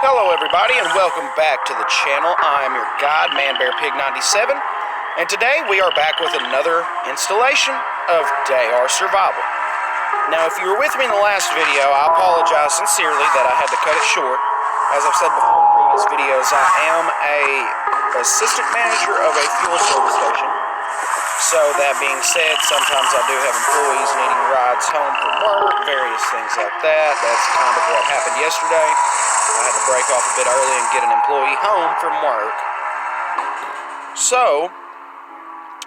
Hello everybody and welcome back to the channel. I'm your guide, ManBearPig97, and today we are back with another installation of Day R Survival. Now if you were with me in the last video, I apologize sincerely that I had to cut it short. As I've said before in previous videos, I am a assistant manager of a fuel service station. So that being said, sometimes I do have employees needing rides home from work, various things like that. That's kind of what happened yesterday. I had to break off a bit early and get an employee home from work. So,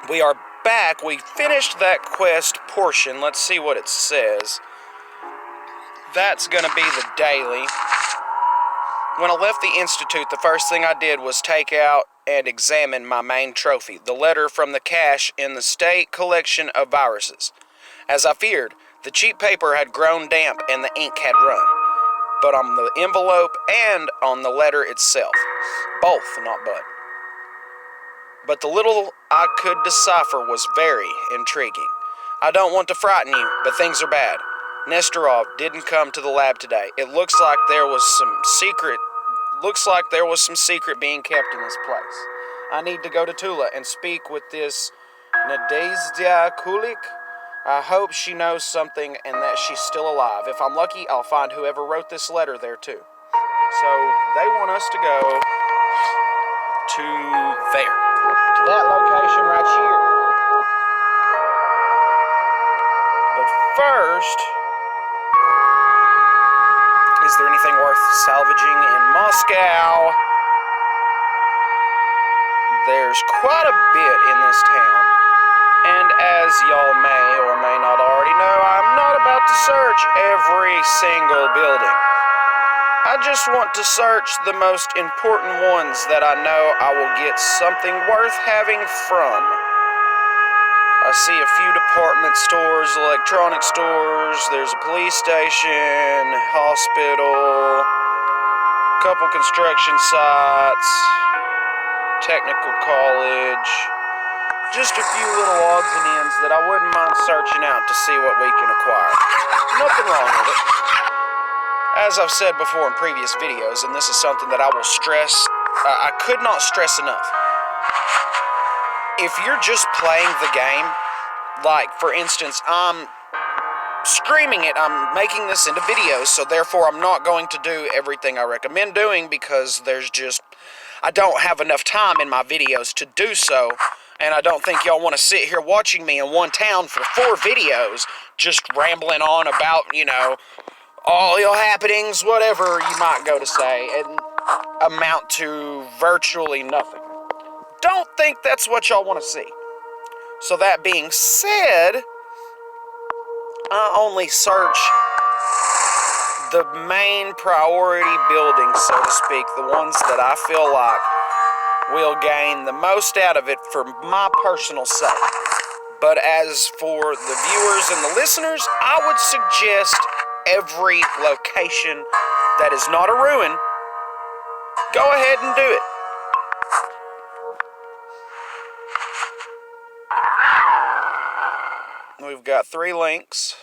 we are back. We finished that quest portion. Let's see what it says. That's going to be the daily. When I left the Institute, the first thing I did was take out and examine my main trophy, the letter from the cache in the state collection of viruses. As I feared, the cheap paper had grown damp and the ink had run. But on the envelope and on the letter itself. Both, not but. But the little I could decipher was very intriguing. I don't want to frighten you, but things are bad. Nestorov didn't come to the lab today. It looks like there was some secret being kept in this place. I need to go to Tula and speak with this Nadezhda Kulik. I hope she knows something and that she's still alive. If I'm lucky, I'll find whoever wrote this letter there too. So they want us to go to there. To that location right here. But first, is there anything worth salvaging in Moscow? There's quite a bit in this town. And as y'all may or may not already know, I'm not about to search every single building. I just want to search the most important ones that I know I will get something worth having from. I see a few department stores, electronic stores, there's a police station, hospital, couple construction sites, technical college. Just a few little odds and ends that I wouldn't mind searching out to see what we can acquire. Nothing wrong with it. As I've said before in previous videos, and this is something that I will stress, I could not stress enough. If you're just playing the game, like for instance, I'm streaming it, I'm making this into videos, so therefore I'm not going to do everything I recommend doing because I don't have enough time in my videos to do so. And I don't think y'all want to sit here watching me in one town for 4 videos, just rambling on about, all your happenings, whatever you might go to say, and amount to virtually nothing. Don't think that's what y'all want to see. So that being said, I only search the main priority buildings, so to speak, the ones that I feel like will gain the most out of it for my personal sake. But as for the viewers and the listeners, I would suggest every location that is not a ruin, go ahead and do it. We've got 3 links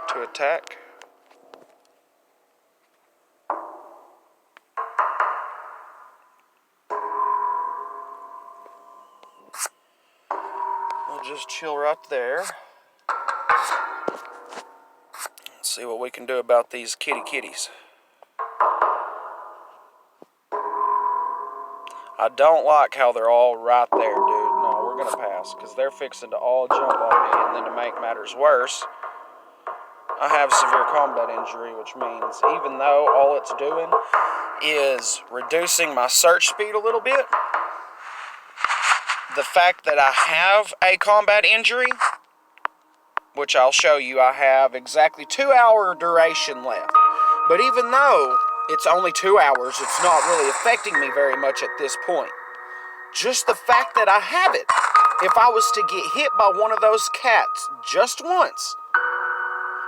to attack. Just chill right there. Let's see what we can do about these kitties. I don't like how they're all right there, dude. No, we're gonna pass, because they're fixing to all jump on me, and then to make matters worse, I have severe combat injury, which means even though all it's doing is reducing my search speed a little bit, the fact that I have a combat injury, which I'll show you, I have exactly 2-hour duration left. But even though it's only 2 hours, it's not really affecting me very much at this point. Just the fact that I have it, if I was to get hit by one of those cats just once,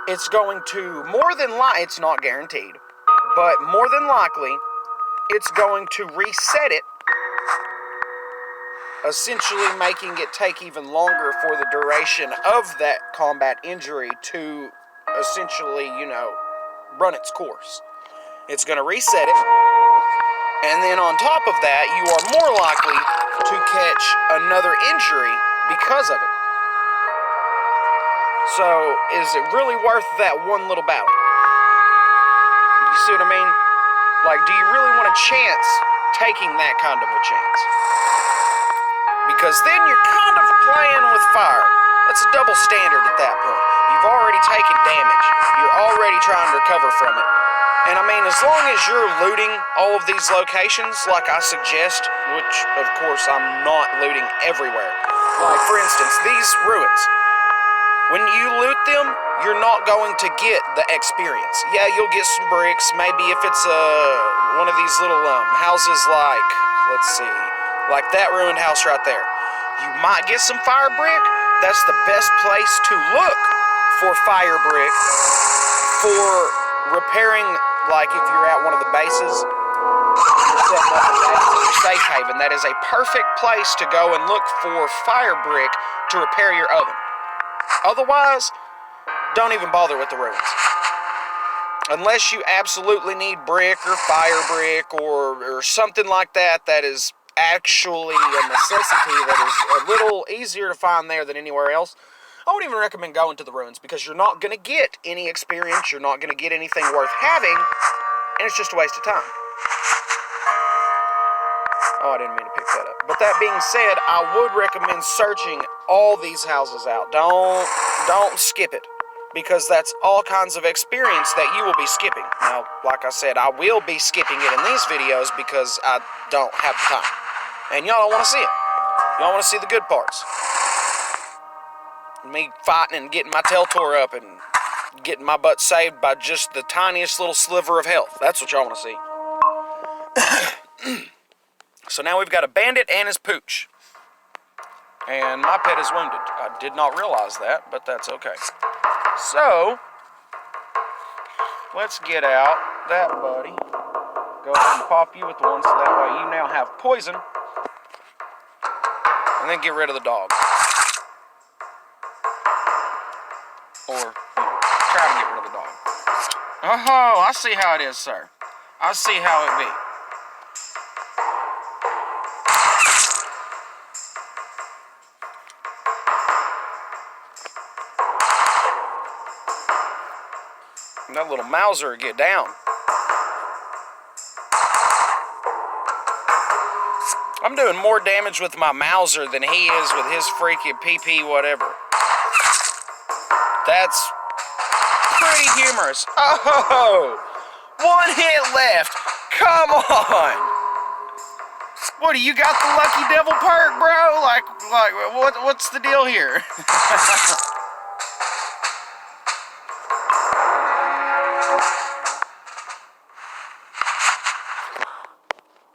it's going to, it's not guaranteed, but more than likely, it's going to reset it, essentially making it take even longer for the duration of that combat injury to essentially, run its course. It's going to reset it. And then on top of that, you are more likely to catch another injury because of it. So, is it really worth that one little battle? You see what I mean? Like, do you really want a chance taking that kind of a chance? Because then you're kind of playing with fire. That's a double standard at that point. You've already taken damage. You're already trying to recover from it. And I mean, as long as you're looting all of these locations, like I suggest, which of course I'm not looting everywhere. Like, for instance, these ruins. When you loot them, you're not going to get the experience. Yeah, you'll get some bricks. Maybe if it's one of these little houses like, let's see, like that ruined house right there. You might get some fire brick. That's the best place to look for fire brick for repairing. Like if you're at one of the bases, you're setting up a base in your safe haven. That is a perfect place to go and look for fire brick to repair your oven. Otherwise, don't even bother with the ruins. Unless you absolutely need brick or fire brick or something like that that is actually a necessity that is a little easier to find there than anywhere else, I wouldn't even recommend going to the ruins because you're not going to get any experience, you're not going to get anything worth having, and it's just a waste of time. Oh, I didn't mean to pick that up. But that being said, I would recommend searching all these houses out. Don't skip it, because that's all kinds of experience that you will be skipping. Now, like I said, I will be skipping it in these videos because I don't have the time. And y'all don't want to see it. Y'all want to see the good parts. Me fighting and getting my tail tore up and getting my butt saved by just the tiniest little sliver of health. That's what y'all want to see. So now we've got a bandit and his pooch. And my pet is wounded. I did not realize that, but that's okay. So, let's get out that buddy. Go ahead and pop you with one so that way you now have poison. And then get rid of the dog. Or, try to get rid of the dog. Oh, I see how it is, sir. I see how it be. That little Mauser will get down. I'm doing more damage with my Mauser than he is with his freaking PP whatever. That's pretty humorous. Oh, one hit left. Come on. What, do you got the Lucky Devil perk, bro? Like what's the deal here?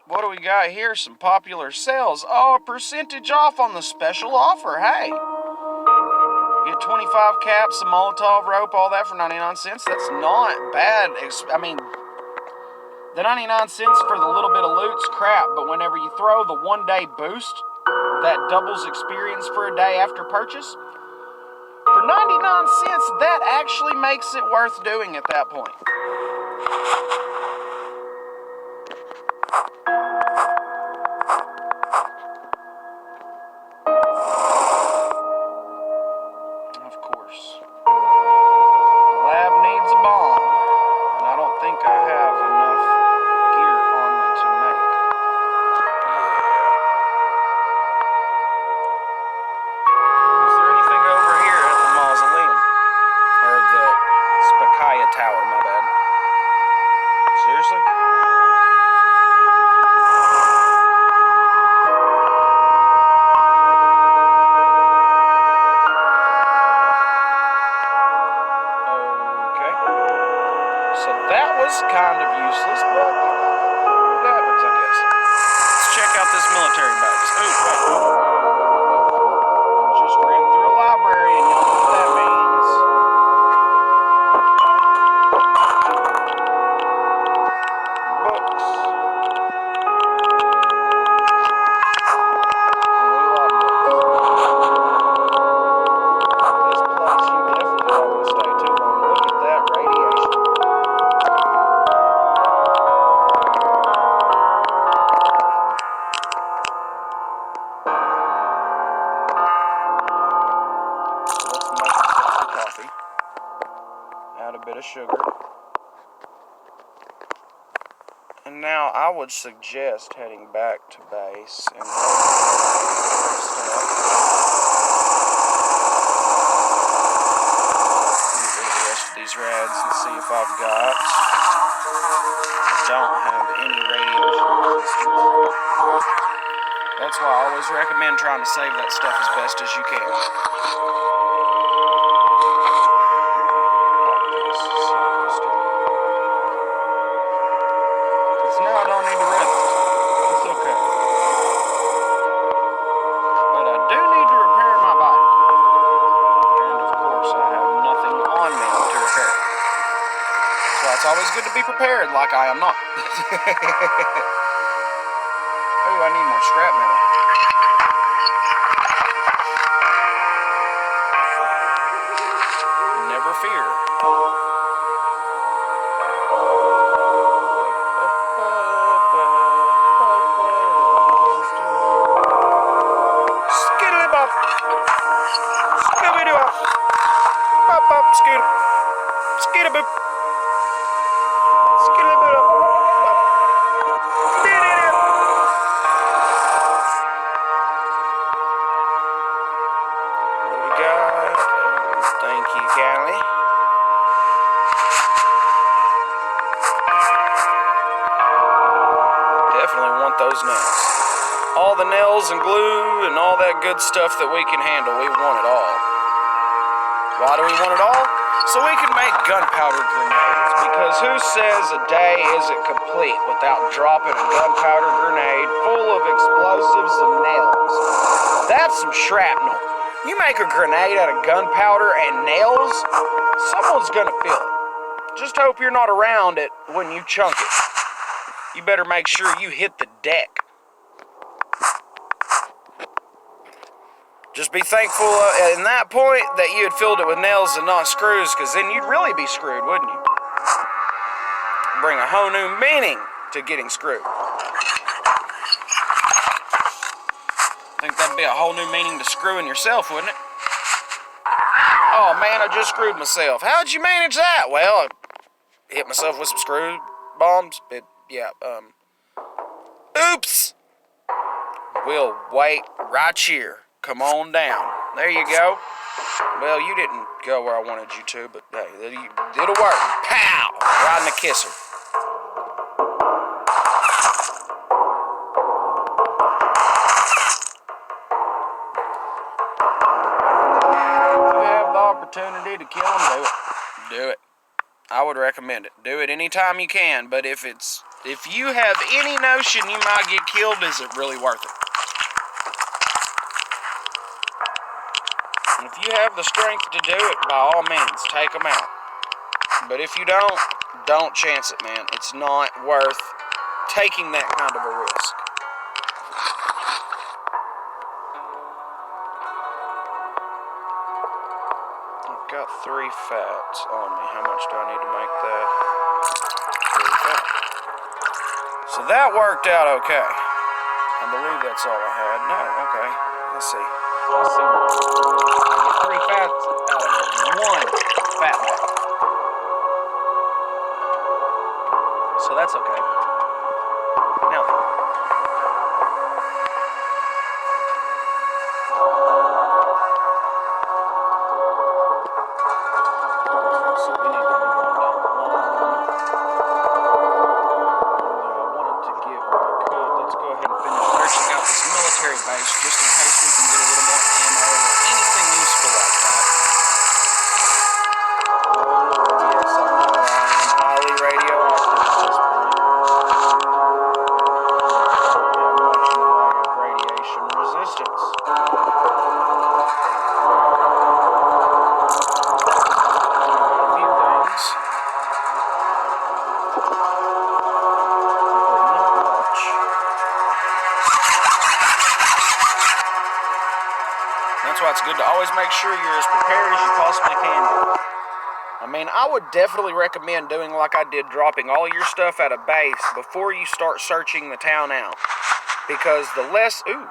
What do we got here? Some popular sales. Oh, a percentage off on the special offer. Hey. Get 25 caps, some Molotov rope, all that for 99 cents. That's not bad. I mean, the 99 cents for the little bit of loot's crap, but whenever you throw the one-day boost, that doubles experience for a day after purchase, for 99 cents, that actually makes it worth doing at that point. Tower, my bad. Seriously? Okay. So that was kind of useless, but it happens, I guess. Let's check out this military base. Ooh, wait. I just ran through a library, and y'all know what that means. sugar. And now I would suggest heading back to base and get rid of the rest of these rads and see if I've got. I don't have any radiation resistance. That's why I always recommend trying to save that stuff as best as you can. Now I don't need to run it. It's okay. But I do need to repair my bike. And of course I have nothing on me to repair it. So it's always good to be prepared like I am not. Oh, I need more scrap metal. Never fear. Skeet, skeet a boop, skeet a boop, what we got? Thank you, Callie. Definitely want those nails. All the nails and glue and all that good stuff that we can handle, we want it all. Why do we want it all? So we can make gunpowder grenades, because who says a day isn't complete without dropping a gunpowder grenade full of explosives and nails? That's some shrapnel. You make a grenade out of gunpowder and nails, someone's gonna feel it. Just hope you're not around it when you chunk it. You better make sure you hit the deck. Just be thankful in that point that you had filled it with nails and not screws, because then you'd really be screwed, wouldn't you? Bring a whole new meaning to getting screwed. I think that'd be a whole new meaning to screwing yourself, wouldn't it? Oh man, I just screwed myself. How'd you manage that? Well, I hit myself with some screw bombs. Oops! We'll wait right here. Come on down. There you go. Well, you didn't go where I wanted you to, but hey, it'll work. Pow! Right in the kisser. If you have the opportunity to kill them, do it. Do it. I would recommend it. Do it anytime you can, but if you have any notion you might get killed, is it really worth it? If you have the strength to do it, by all means, take them out. But if you don't chance it, man. It's not worth taking that kind of a risk. I've got 3 fats on me. How much do I need to make that? 3 fat. So that worked out okay. I believe that's all I had. No, okay. Let's see. 3 fats out of 1 fat bag. So that's okay. Now, so we need to move on down the line. Although I wanted to get what I could, let's go ahead and finish searching out this military base just in case we can get a little more ammo or anything useful like that. Oh Lord, yes, I know I am highly radioactive at this point. I don't have much in the way of radiation resistance. That's why it's good to always make sure you're as prepared as you possibly can be. I mean, I would definitely recommend doing like I did, dropping all your stuff at a base before you start searching the town out. Because the less, ooh,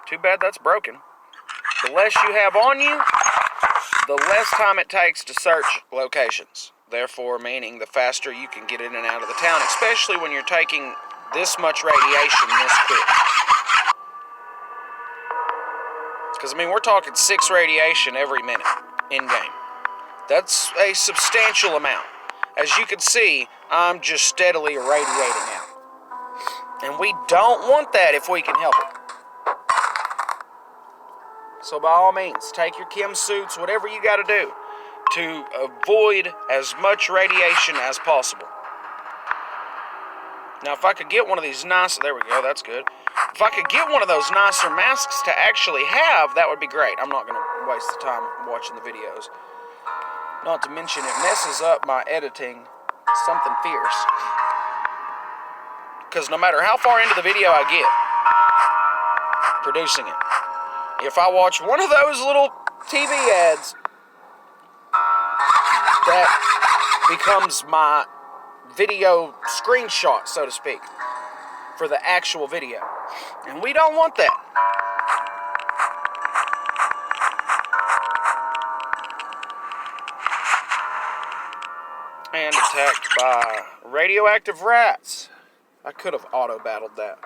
too bad that's broken. The less you have on you, the less time it takes to search locations. Therefore, meaning the faster you can get in and out of the town, especially when you're taking this much radiation this quick. Because, I mean, we're talking 6 radiation every minute in-game. That's a substantial amount. As you can see, I'm just steadily irradiating out. And we don't want that if we can help it. So by all means, take your chem suits, whatever you got to do to avoid as much radiation as possible. Now, if I could get one of these nice... There we go, that's good. If I could get one of those nicer masks to actually have, that would be great. I'm not going to waste the time watching the videos. Not to mention, it messes up my editing something fierce. Because no matter how far into the video I get producing it, if I watch one of those little TV ads, that becomes my video screenshot, so to speak, for the actual video. And we don't want that. And attacked by radioactive rats. I could have auto-battled that.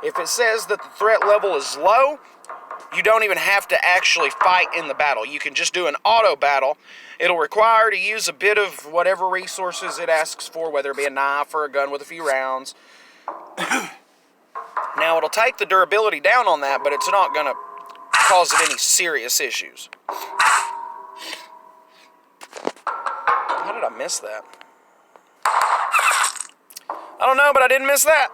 If it says that the threat level is low, you don't even have to actually fight in the battle. You can just do an auto-battle. It'll require to use a bit of whatever resources it asks for, whether it be a knife or a gun with a few rounds. Now, it'll take the durability down on that, but it's not going to cause it any serious issues. How did I miss that? I don't know, but I didn't miss that.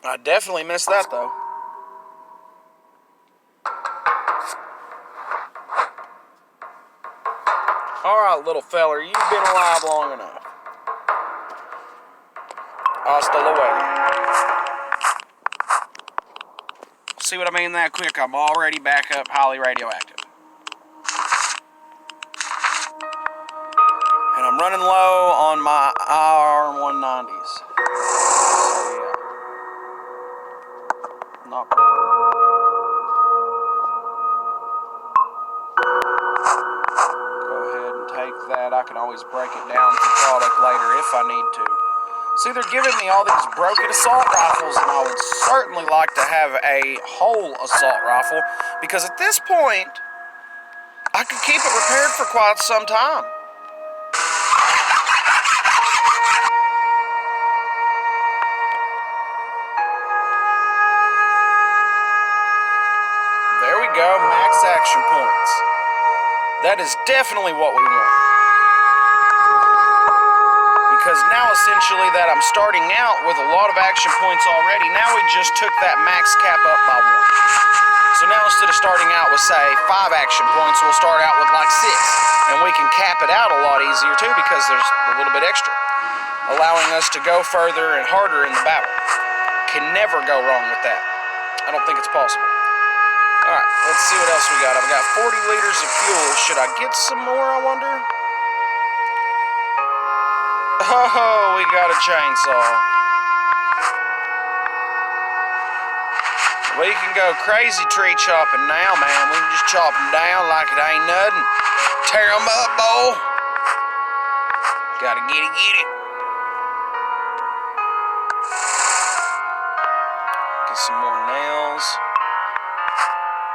I definitely missed that, though. Alright, little feller, you've been alive long enough. Hasta luego. See what I mean that quick? I'm already back up highly radioactive. And I'm running low on my IR-190s. So, yeah. Not go ahead and take that. I can always break it down for product later if I need to. See, they're giving me all these broken assault rifles, and I would certainly like to have a whole assault rifle, because at this point, I could keep it repaired for quite some time. There we go, max action points. That is definitely what we want. Because now essentially that I'm starting out with a lot of action points already, now we just took that max cap up by 1. So now instead of starting out with, say, 5 action points, we'll start out with like 6. And we can cap it out a lot easier too, because there's a little bit extra, allowing us to go further and harder in the battle. Can never go wrong with that. I don't think it's possible. Alright, let's see what else we got. I've got 40 liters of fuel. Should I get some more, I wonder? Oh, we got a chainsaw. We can go crazy tree chopping now, man. We can just chop them down like it ain't nothing. Tear them up, boy. Gotta get it. Get some more nails.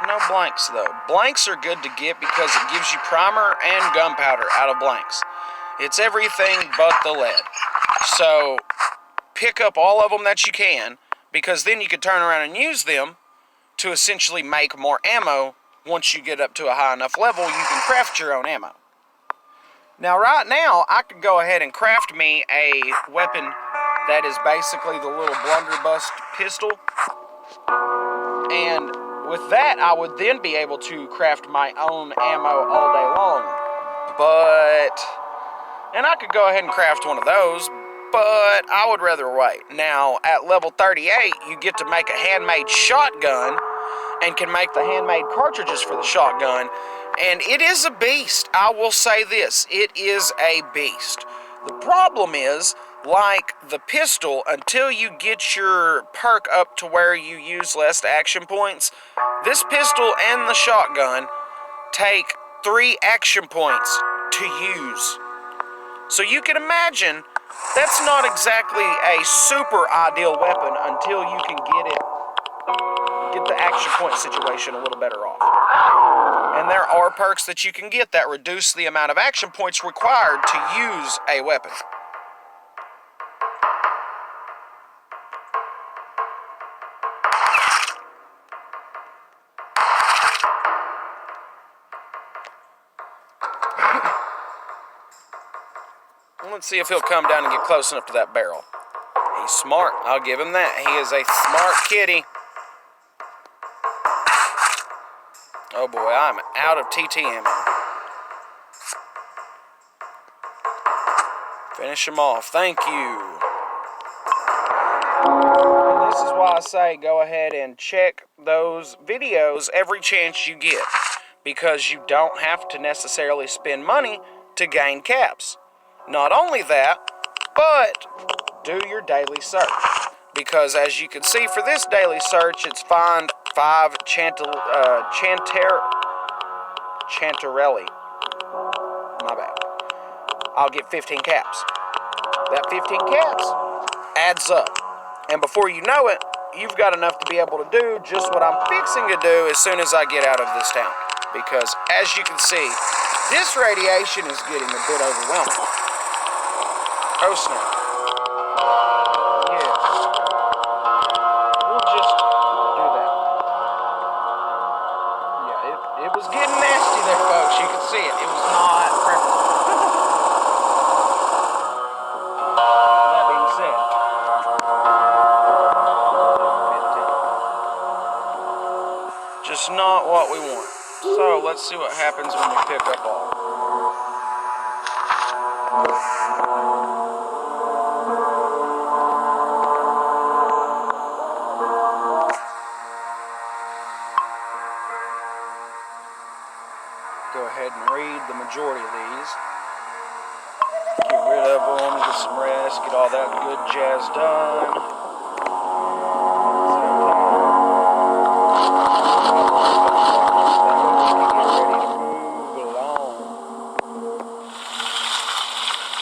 No blanks, though. Blanks are good to get because it gives you primer and gunpowder out of blanks. It's everything but the lead. So, pick up all of them that you can, because then you can turn around and use them to essentially make more ammo. Once you get up to a high enough level, you can craft your own ammo. Now, right now, I could go ahead and craft me a weapon that is basically the little blunderbuss pistol. And with that, I would then be able to craft my own ammo all day long. And I could go ahead and craft one of those, but I would rather wait. Now, at level 38, you get to make a handmade shotgun and can make the handmade cartridges for the shotgun. And it is a beast. I will say this, it is a beast. The problem is, like the pistol, until you get your perk up to where you use less action points, this pistol and the shotgun take 3 action points to use. So you can imagine that's not exactly a super ideal weapon until you can get the action point situation a little better off. And there are perks that you can get that reduce the amount of action points required to use a weapon. Let's see if he'll come down and get close enough to that barrel. He's smart. I'll give him that. He is a smart kitty. Oh boy, I'm out of TT ammo. Finish him off. Thank you. And this is why I say go ahead and check those videos every chance you get, because you don't have to necessarily spend money to gain caps. Not only that, but do your daily search. Because as you can see for this daily search, it's find 5 Chantarelli. My bad. I'll get 15 caps. That 15 caps adds up. And before you know it, you've got enough to be able to do just what I'm fixing to do as soon as I get out of this town. Because as you can see, this radiation is getting a bit overwhelming. Oh snap. Yeah. We'll just do that. Yeah, it was getting nasty there, folks. You can see it. It was not preferable. That being said, just not what we want. So let's see what happens when we pick up all. Go ahead and read the majority of these. Get rid of them, get some rest, get all that good jazz done. Get ready to move along.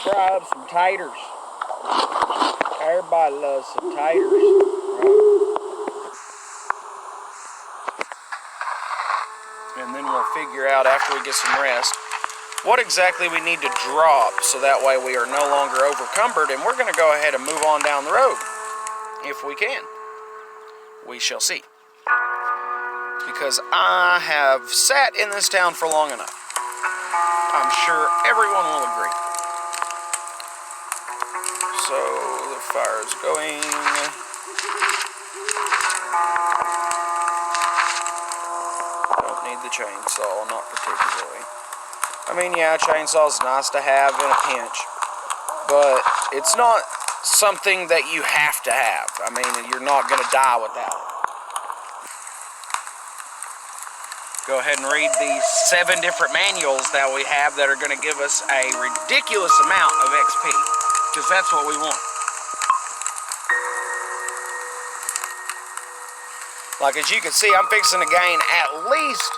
Fry up some taters. Everybody loves some taters. Right? And then we'll figure out after we get some rest what exactly we need to drop so that way we are no longer overcumbered, and we're going to go ahead and move on down the road if we can. We shall see. Because I have sat in this town for long enough. I'm sure everyone will agree. So the fire is going. The chainsaw, not particularly. I mean, yeah, a chainsaw is nice to have in a pinch, but it's not something that you have to have. I mean, you're not going to die without it. Go ahead and read these 7 different manuals that we have that are going to give us a ridiculous amount of XP, because that's what we want. Like, as you can see, I'm fixing to gain at least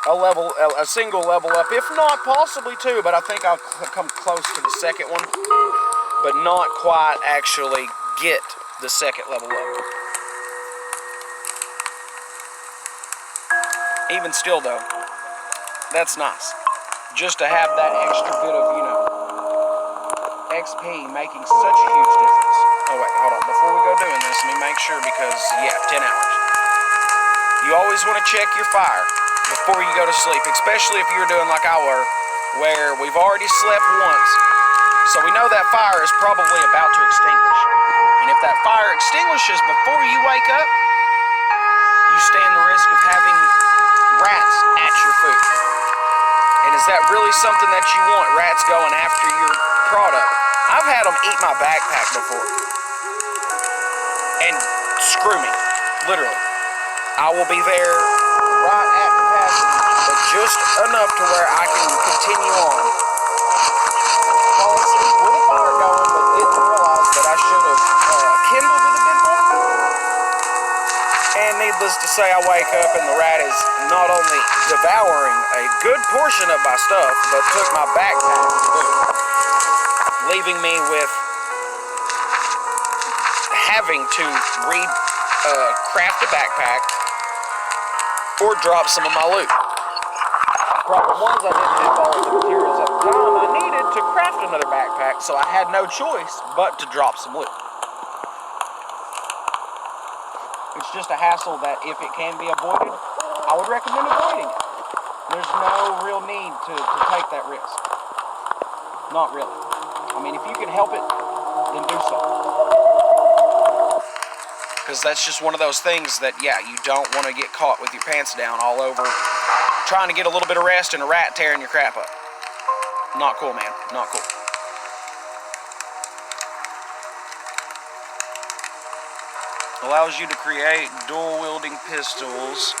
a single level up, if not possibly 2, but I think I'll come close to the second one, but not quite actually get the second level up. Even still though, that's nice. Just to have that extra bit of, XP making such a huge difference. Oh wait, hold on, before we go doing this, let me make sure, because, yeah, 10 hours. You always want to check your fire before you go to sleep, especially if you're doing like I were, where we've already slept once, so we know that fire is probably about to extinguish. And if that fire extinguishes before you wake up, you stand the risk of having rats at your food. And is that really something that you want, rats going after your product? I've had them eat my backpack before. And screw me, literally. I will be there right at capacity, but just enough to where I can continue on. Fall asleep with a fire going, but didn't realize that I should have kindled it a bit more. And needless Needless to say, I wake up and the rat is not only devouring a good portion of my stuff, but took my backpack too, leaving me with having to craft a backpack or drop some of my loot. Problem was, I didn't have all the materials at the time I needed to craft another backpack, so I had no choice but to drop some loot. It's just a hassle that if it can be avoided, I would recommend avoiding it. There's no real need to take that risk. Not really. I mean, if you can help it, then do so. Because that's just one of those things that, yeah, you don't want to get caught with your pants down all over trying to get a little bit of rest and a rat tearing your crap up. Not cool, man. Not cool. Allows you to create dual-wielding pistols.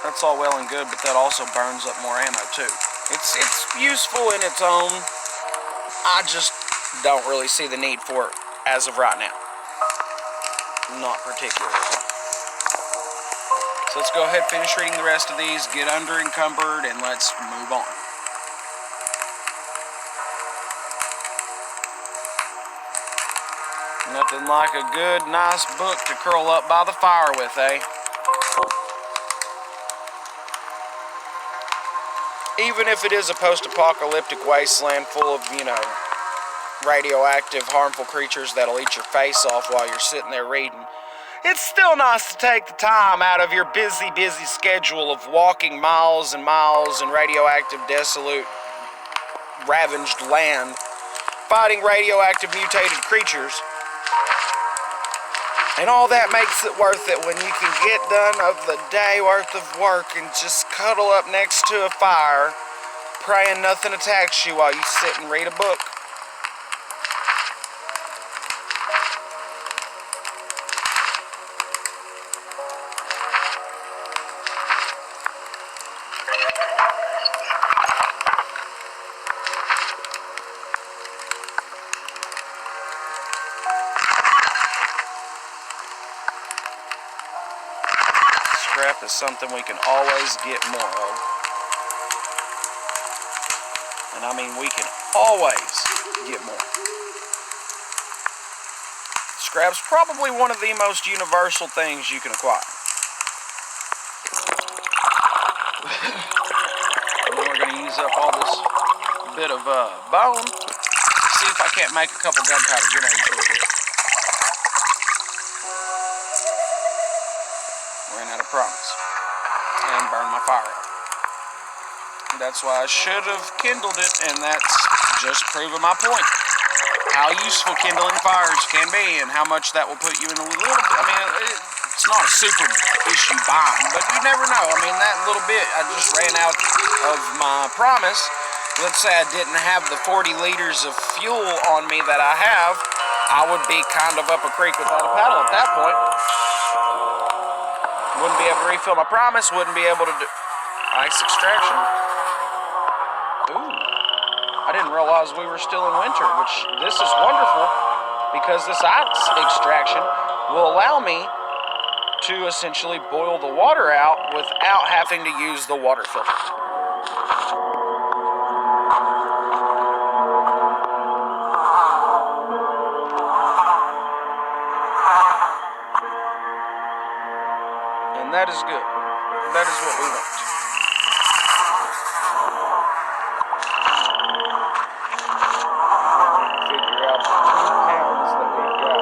That's all well and good, but that also burns up more ammo too. It's useful in its own. I just don't really see the need for it as of right now. Not particularly. So let's go ahead, finish reading the rest of these, get under encumbered, and let's move on. Nothing like a good, nice book to curl up by the fire with, eh? Even if it is a post-apocalyptic wasteland full of, you know, radioactive, harmful creatures that'll eat your face off while you're sitting there reading, it's still nice to take the time out of your busy schedule of walking miles and miles in radioactive, desolate, ravaged land, fighting radioactive, mutated creatures. And all that makes it worth it when you can get done of the day worth of work and just cuddle up next to a fire, praying nothing attacks you while you sit and read a book. Scrap is something we can always get more of. And I mean, we can always get more. Scrap's probably one of the most universal things you can acquire. And then we're going to use up all this bit of bone. See if I can't make a couple gunpowder grenades real quick. Ran out of promise. And burned my fire up. That's why I should have kindled it, and that's just proving my point. How useful kindling fires can be, and how much that will put you in a little bit. I mean, it's not a super issue bind, but you never know. I mean, that little bit, I just ran out of my promise. Let's say I didn't have the 40 liters of fuel on me that I have, I would be kind of up a creek without a paddle at that point. Wouldn't be able to refill my promise, wouldn't be able to do ice extraction. Ooh, I didn't realize we were still in winter, which this is wonderful because this ice extraction will allow me to essentially boil the water out without having to use the water filter. And that is good. That is what we want. Figure out the 2 pounds that we've got.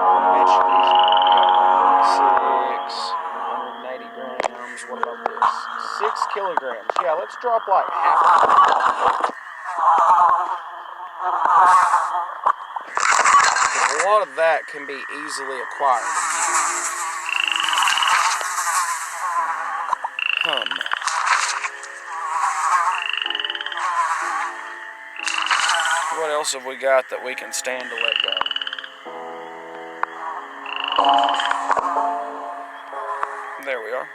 I bet you these are 180 grams. What about this? 6 kilograms. Yeah, let's drop like half of it. A lot of that can be easily acquired. What else have we got that we can stand to let go? There we are.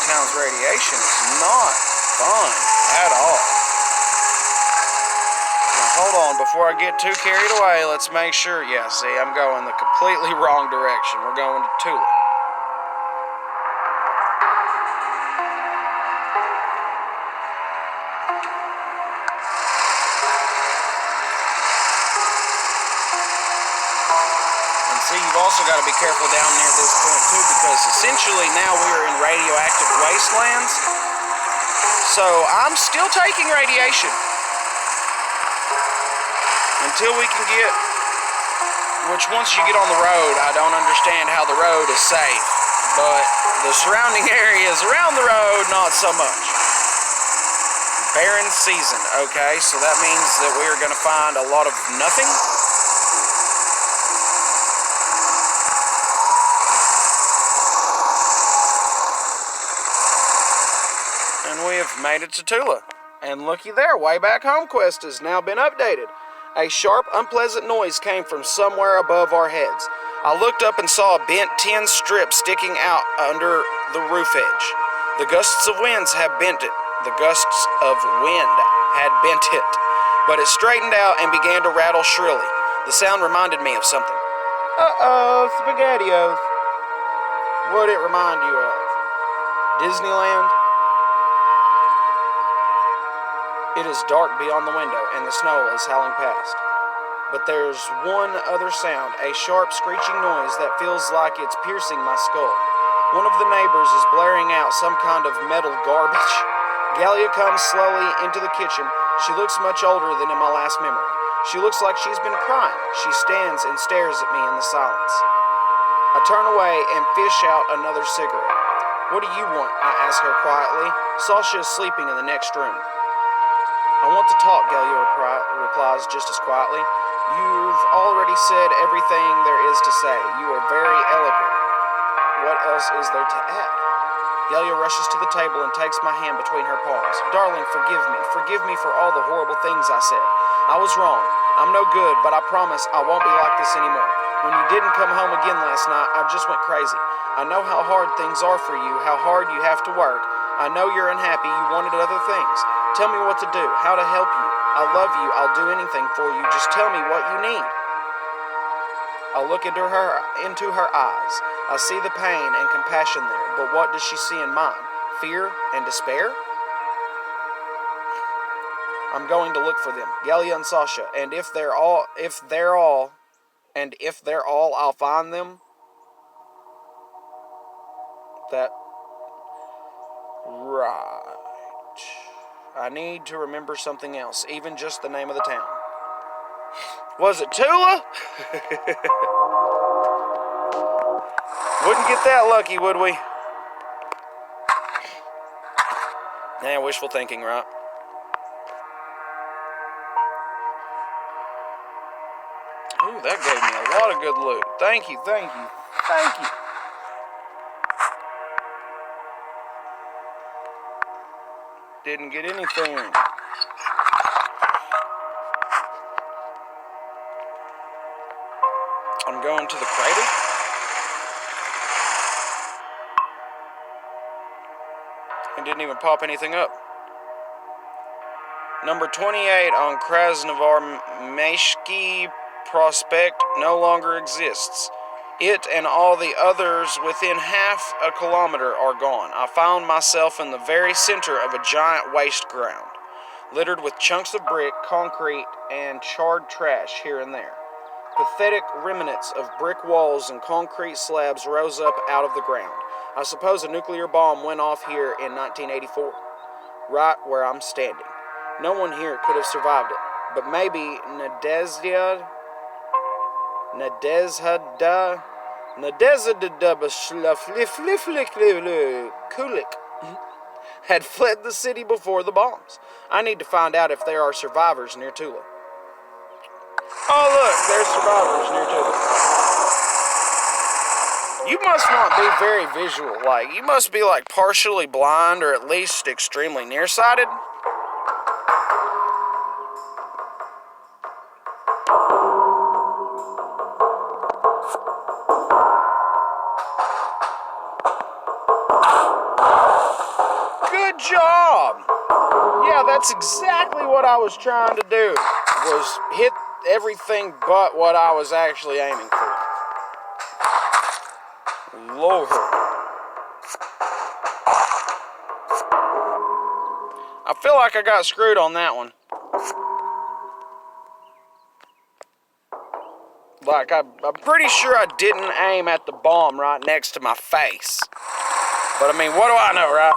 town's radiation is not fun at all. Now, hold on, before I get too carried away, let's make sure. Yeah, see, I'm going the completely wrong direction. We're going to Tula. See, you've also got to be careful down near this point too, because essentially now we are in radioactive wastelands. So I'm still taking radiation until we can get, which once you get on the road, I don't understand how the road is safe, but the surrounding areas around the road, not so much. Barren season, okay, so that means that we are going to find a lot of nothing. We have made it to Tula. And looky there, Way Back Home quest has now been updated. A sharp, unpleasant noise came from somewhere above our heads. I looked up and saw a bent tin strip sticking out under the roof edge. The gusts of winds had bent it. The gusts of wind had bent it. But it straightened out and began to rattle shrilly. The sound reminded me of something. Uh-oh, SpaghettiOs. What'd it remind you of? Disneyland? It is dark beyond the window, and the snow is howling past. But there's one other sound, a sharp, screeching noise that feels like it's piercing my skull. One of the neighbors is blaring out some kind of metal garbage. Galia comes slowly into the kitchen. She looks much older than in my last memory. She looks like she's been crying. She stands and stares at me in the silence. I turn away and fish out another cigarette. What do you want? I ask her quietly. Sasha is sleeping in the next room. I want to talk, Galia replies just as quietly. You've already said everything there is to say. You are very eloquent. What else is there to add? Galia rushes to the table and takes my hand between her palms. Darling, forgive me. Forgive me for all the horrible things I said. I was wrong. I'm no good, but I promise I won't be like this anymore. When you didn't come home again last night, I just went crazy. I know how hard things are for you, how hard you have to work. I know you're unhappy, you wanted other things. Tell me what to do, how to help you. I love you, I'll do anything for you. Just tell me what you need. I look into her eyes. I see the pain and compassion there, but what does she see in mine? Fear and despair? I'm going to look for them, Galia and Sasha, and if they're all, I'll find them. That, right. I need to remember something else, even just the name of the town. Was it Tula? Wouldn't get that lucky, would we? Yeah, wishful thinking, right? Ooh, that gave me a lot of good loot. Thank you, thank you, thank you. Didn't get anything. I'm going to the crater. It didn't even pop anything up. Number 28 on Krasnovar Meshki Prospect no longer exists. It and all the others within half a kilometer are gone. I found myself in the very center of a giant waste ground, littered with chunks of brick, concrete, and charred trash here and there. Pathetic remnants of brick walls and concrete slabs rose up out of the ground. I suppose a nuclear bomb went off here in 1984, right where I'm standing. No one here could have survived it, but maybe Nadezhda Kulik had fled the city before the bombs. I need to find out if there are survivors near Tula. Oh look, there's survivors near Tula. You must not be very visual, like, you must be like partially blind or at least extremely nearsighted. Good job. Yeah, that's exactly what I was trying to do. Was hit everything but what I was actually aiming for. Lord. I feel like I got screwed on that one. Like, I'm pretty sure I didn't aim at the bomb right next to my face. But, I mean, what do I know, right?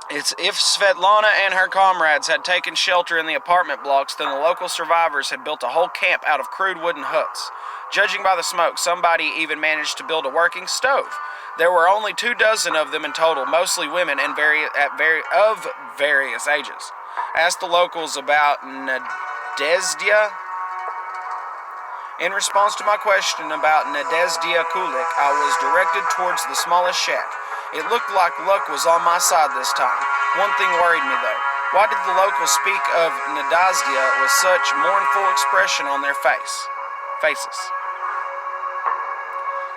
It's if Svetlana and her comrades had taken shelter in the apartment blocks, then the local survivors had built a whole camp out of crude wooden huts. Judging by the smoke, somebody even managed to build a working stove. There were only 24 of them in total, mostly women and of various ages. Asked the locals about Nadezhda. In response to my question about Nadezhda Kulik, I was directed towards the smallest shack. It looked like luck was on my side this time. One thing worried me, though. Why did the locals speak of Nadezhda with such mournful expression on their faces?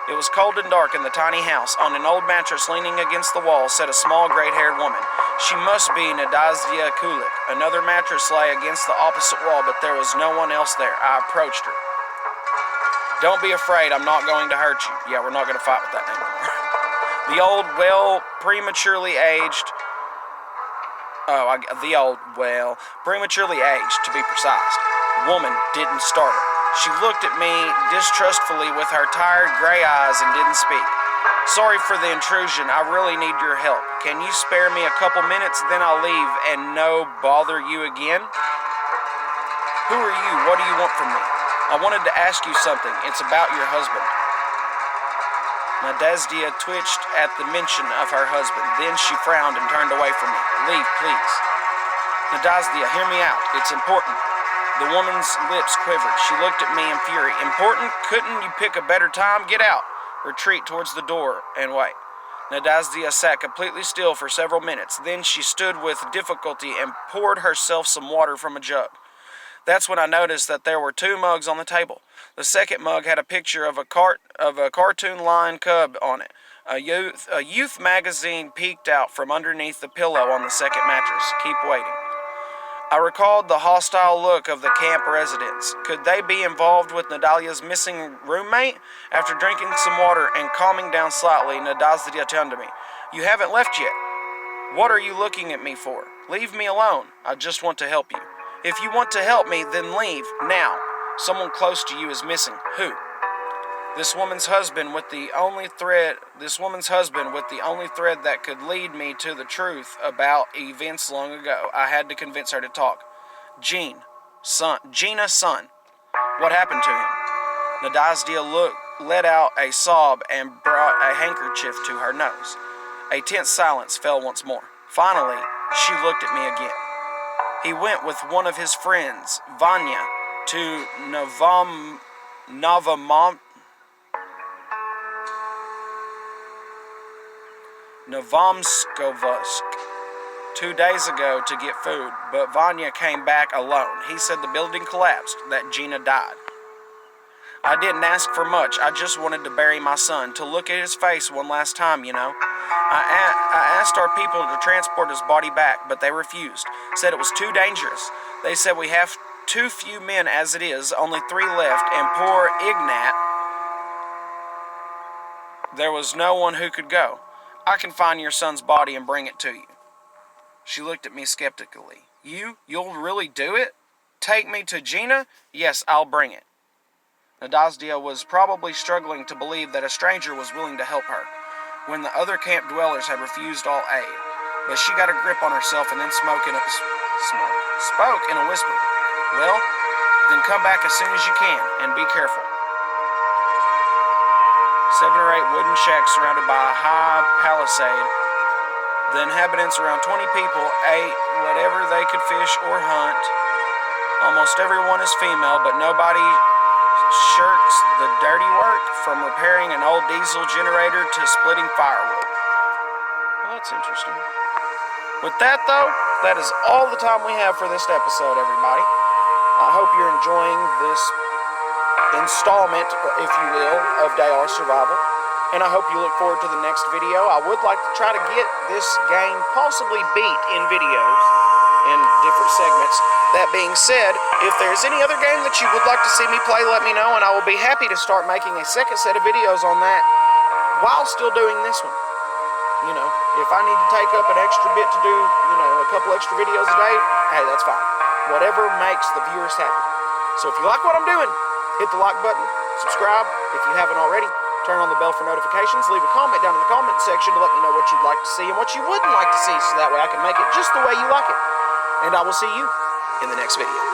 It was cold and dark in the tiny house. On an old mattress leaning against the wall sat a small, gray-haired woman. She must be Nadezhda Kulik. Another mattress lay against the opposite wall, but there was no one else there. I approached her. Don't be afraid, I'm not going to hurt you. Yeah, we're not going to fight with that name anymore. The old, prematurely aged, to be precise, woman didn't startle. She looked at me distrustfully with her tired gray eyes and didn't speak. Sorry for the intrusion, I really need your help. Can you spare me a couple minutes, then I'll leave and no bother you again? Who are you? What do you want from me? I wanted to ask you something. It's about your husband. Nadezhda twitched at the mention of her husband. Then she frowned and turned away from me. Leave, please. Nadezhda, hear me out. It's important. The woman's lips quivered. She looked at me in fury. Important? Couldn't you pick a better time? Get out. Retreat towards the door and wait. Nadezhda sat completely still for several minutes. Then she stood with difficulty and poured herself some water from a jug. That's when I noticed that there were 2 mugs on the table. The second mug had a picture of a cartoon lion cub on it. A youth magazine peeked out from underneath the pillow on the second mattress. Keep waiting. I recalled the hostile look of the camp residents. Could they be involved with Nadalia's missing roommate? After drinking some water and calming down slightly, Nadezhda turned to me. You haven't left yet. What are you looking at me for? Leave me alone. I just want to help you. If you want to help me, then leave, now. Someone close to you is missing. Who? This woman's husband with the only thread that could lead me to the truth about events long ago. I had to convince her to talk. Gina's son. What happened to him? Nadezhda let out a sob and brought a handkerchief to her nose. A tense silence fell once more. Finally, she looked at me again. He went with one of his friends, Vanya, to Novomskovosk 2 days ago to get food, but Vanya came back alone. He said the building collapsed, that Gina died. I didn't ask for much. I just wanted to bury my son, to look at his face one last time, you know. I asked our people to transport his body back, but they refused. Said it was too dangerous. They said we have too few men as it is, only 3 left, and poor Ignat, there was no one who could go. I can find your son's body and bring it to you. She looked at me skeptically. You'll really do it? Take me to Gina? Yes, I'll bring it. Nadezhda was probably struggling to believe that a stranger was willing to help her, when the other camp dwellers had refused all aid. But she got a grip on herself and then spoke in a whisper. Well, then come back as soon as you can, and be careful. 7 or 8 wooden shacks surrounded by a high palisade. The inhabitants, around 20 people, ate whatever they could fish or hunt. Almost everyone is female, but nobody shirks the dirty work, from repairing an old diesel generator to splitting firewood. Well, that's interesting. With that, though, that is all the time we have for this episode, everybody. I hope you're enjoying this installment, if you will, of Day R Survival. and I hope you look forward to the next video. I would like to try to get this game possibly beat in videos in different segments. That being said, if there's any other game that you would like to see me play, let me know, and I will be happy to start making a second set of videos on that while still doing this one. You know, if I need to take up an extra bit to do, you know, a couple extra videos a day, hey, that's fine. Whatever makes the viewers happy. So if you like what I'm doing, hit the like button, subscribe if you haven't already, turn on the bell for notifications, leave a comment down in the comment section to let me know what you'd like to see and what you wouldn't like to see, so that way I can make it just the way you like it. And I will see you in the next video.